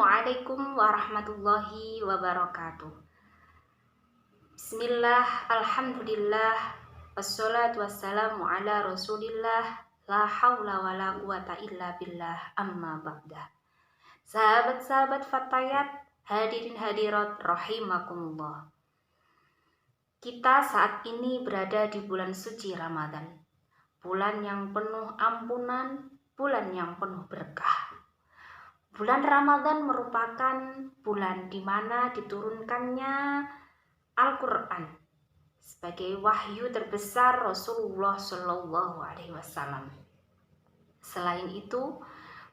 Assalamualaikum warahmatullahi wabarakatuh. Bismillah, alhamdulillah, wassalatu wassalamu ala rasulillah, la hawla wa la quwata illa billah, amma ba'dah. Sahabat-sahabat Fatayat, hadirin hadirat rahimakumullah. Kita saat ini berada di bulan suci Ramadan, bulan yang penuh ampunan, bulan yang penuh berkah. Bulan Ramadan merupakan bulan di mana diturunkannya Al-Quran sebagai wahyu terbesar Rasulullah Shallallahu Alaihi Wasallam. Selain itu,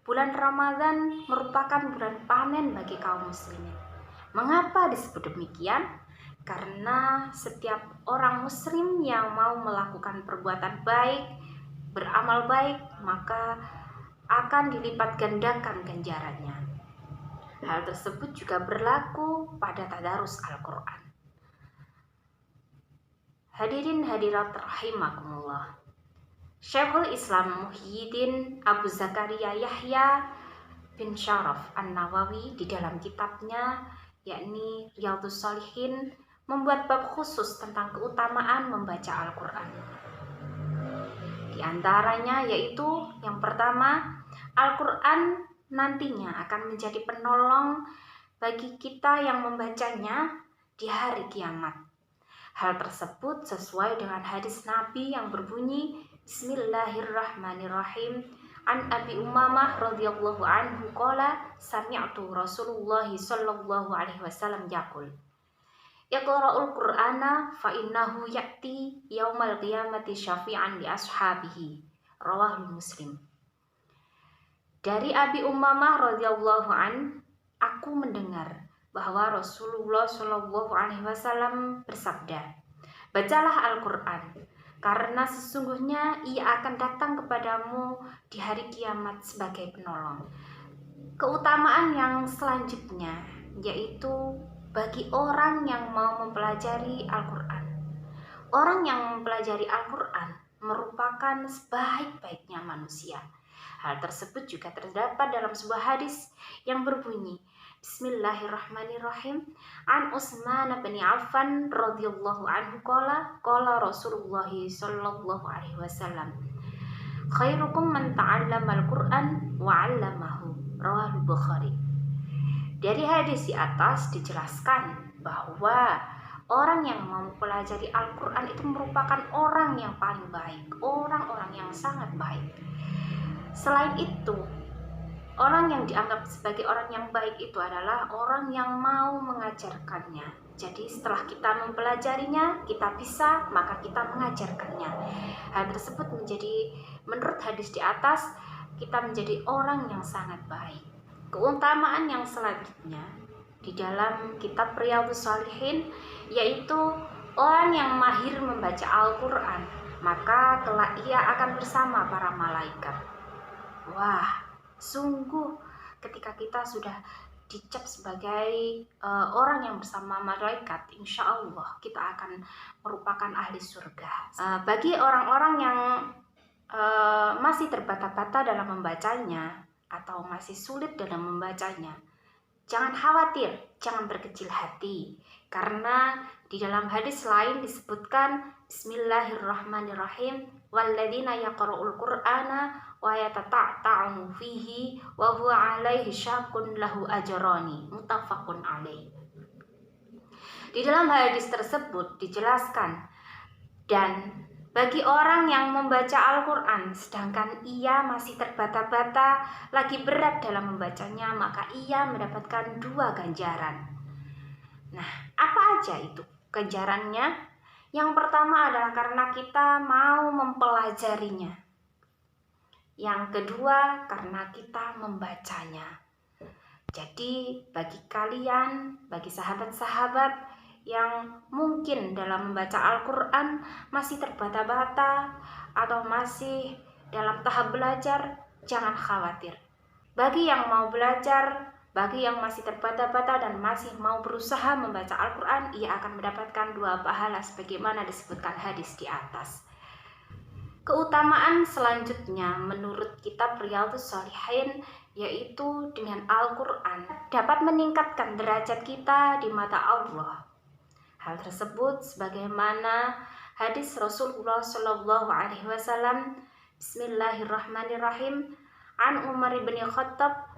bulan Ramadan merupakan bulan panen bagi kaum muslimin. Mengapa disebut demikian? Karena setiap orang muslim yang mau melakukan perbuatan baik, beramal baik, maka akan dilipat gandakan ganjarannya. Hal tersebut juga berlaku pada tadarus Al-Quran. Hadirin hadirat rahimakumullah. Syekhul Islam Muhyiddin Abu Zakaria Yahya bin Syaraf An-Nawawi di dalam kitabnya yakni Riyadhus Shalihin membuat bab khusus tentang keutamaan membaca Al-Quran. Di antaranya yaitu yang pertama, Al-Quran nantinya akan menjadi penolong bagi kita yang membacanya di hari kiamat. Hal tersebut sesuai dengan hadis Nabi yang berbunyi Bismillahirrahmanirrahim. An Abi Umamah radhiyallahu anhu qala sami'tu Rasulullah sallallahu alaihi wasallam yaqul Yaqra'ul Qur'ana fa innahu ya'ti yaumal qiyamati syafi'an li ashabihi. Rawahul Muslim. Dari Abi Umamah radhiyallahu an, aku mendengar bahwa Rasulullah shallallahu alaihi wasallam bersabda, "Bacalah Al-Qur'an, karena sesungguhnya ia akan datang kepadamu di hari kiamat sebagai penolong." Keutamaan yang selanjutnya yaitu bagi orang yang mau mempelajari Al-Quran. Orang yang mempelajari Al-Quran merupakan sebaik-baiknya manusia. Hal tersebut juga terdapat dalam sebuah hadis yang berbunyi Bismillahirrahmanirrahim. An Utsman bin Affan radhiyallahu anhu qala Rasulullah sallallahu alaihi wasallam khairukum man ta'allama al-Qur'an wa 'allamahu. Rawahul Bukhari. Dari hadis di atas dijelaskan bahwa orang yang mau mempelajari Al-Quran itu merupakan orang yang paling baik, orang-orang yang sangat baik. Selain itu, orang yang dianggap sebagai orang yang baik itu adalah orang yang mau mengajarkannya. Jadi setelah kita mempelajarinya, kita bisa, maka kita mengajarkannya. Hal tersebut menurut hadis di atas, kita menjadi orang yang sangat baik. Keutamaan yang selanjutnya di dalam kitab Riyadhus Shalihin yaitu orang yang mahir membaca Al-Quran, maka kelak ia akan bersama para malaikat. Wah, sungguh ketika kita sudah dicap sebagai orang yang bersama malaikat, insya Allah kita akan merupakan ahli surga. Bagi orang-orang yang masih terbata-bata dalam membacanya atau masih sulit dalam membacanya, jangan khawatir, jangan berkecil hati, karena di dalam hadis lain disebutkan Bismillahirrahmanirrahim walladzina yaqra'ul qur'ana wa yatata'ta'u fihi wa huwa 'alaihi syaqqun lahu ajrani. Muttafaqun 'alaihi. Di dalam hadis tersebut dijelaskan, dan bagi orang yang membaca Al-Quran sedangkan ia masih terbata-bata, lagi berat dalam membacanya, maka ia mendapatkan 2 ganjaran. Nah, apa aja itu ganjarannya? Yang pertama adalah karena kita mau mempelajarinya. Yang kedua, karena kita membacanya. Jadi bagi kalian, bagi sahabat-sahabat yang mungkin dalam membaca Al-Quran masih terbata-bata atau masih dalam tahap belajar, jangan khawatir. Bagi yang mau belajar, bagi yang masih terbata-bata dan masih mau berusaha membaca Al-Quran, ia akan mendapatkan 2 pahala sebagaimana disebutkan hadis di atas. Keutamaan selanjutnya menurut kitab Riyadhus Shalihin yaitu dengan Al-Quran, dapat meningkatkan derajat kita di mata Allah. Hal tersebut sebagaimana hadis Rasulullah Shallallahu Alaihi Wasallam. Bismillahirrahmanirrahim. An Umar bin Khattab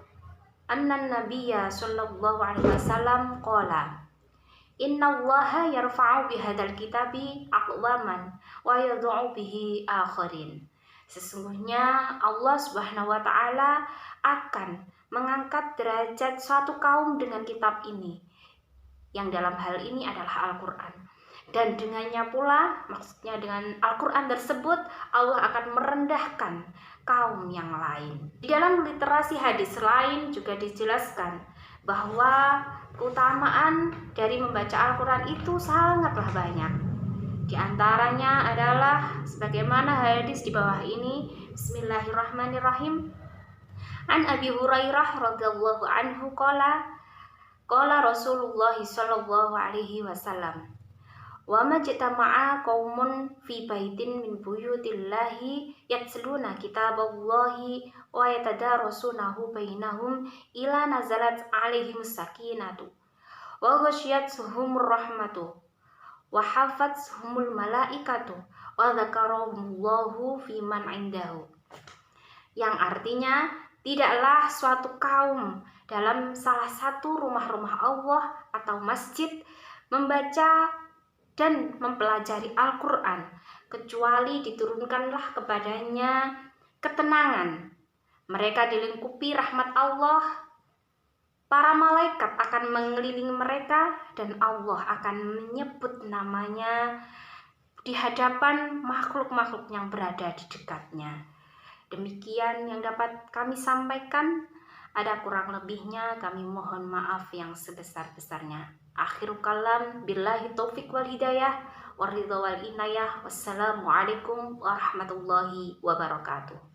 anna Nabiyya Shallallahu Alaihi Wasallam qala Inna Allaha yarfa'u bihadal kitabi aqwaman wa yad'u bihi akharin. Sesungguhnya Allah Subhanahu wa taala akan mengangkat derajat suatu kaum dengan kitab ini, yang dalam hal ini adalah Al-Quran. Dan dengannya pula, maksudnya dengan Al-Quran tersebut, Allah akan merendahkan kaum yang lain. Di dalam literasi hadis lain juga dijelaskan bahwa keutamaan dari membaca Al-Quran itu sangatlah banyak. Di antaranya adalah sebagaimana hadis di bawah ini. Bismillahirrahmanirrahim. An Abi Hurairah radhiyallahu anhu qala Rasulullah sallallahu alaihi wasallam, wa majtama'a qaumun fi baitin min buyutillahi yatsluna kitaballahi wa yatadarasunahu bainahum ila nazalat alaihimus sakinatu wa ghasyiyatuhumur rahmatu wa hafathumul malaikatu wa dzakarahumullahu fi man indahu. Yang artinya, tidaklah suatu kaum dalam salah satu rumah-rumah Allah atau masjid membaca dan mempelajari Al-Quran kecuali diturunkanlah kepadanya ketenangan. Mereka dilingkupi rahmat Allah, para malaikat akan mengelilingi mereka, dan Allah akan menyebut namanya di hadapan makhluk-makhluk yang berada di dekatnya. Demikian yang dapat kami sampaikan. Ada kurang lebihnya kami mohon maaf yang sebesar-besarnya. Akhirul kalam, billahi taufiq wal hidayah, waridha wal inayah. Wassalamualaikum warahmatullahi wabarakatuh.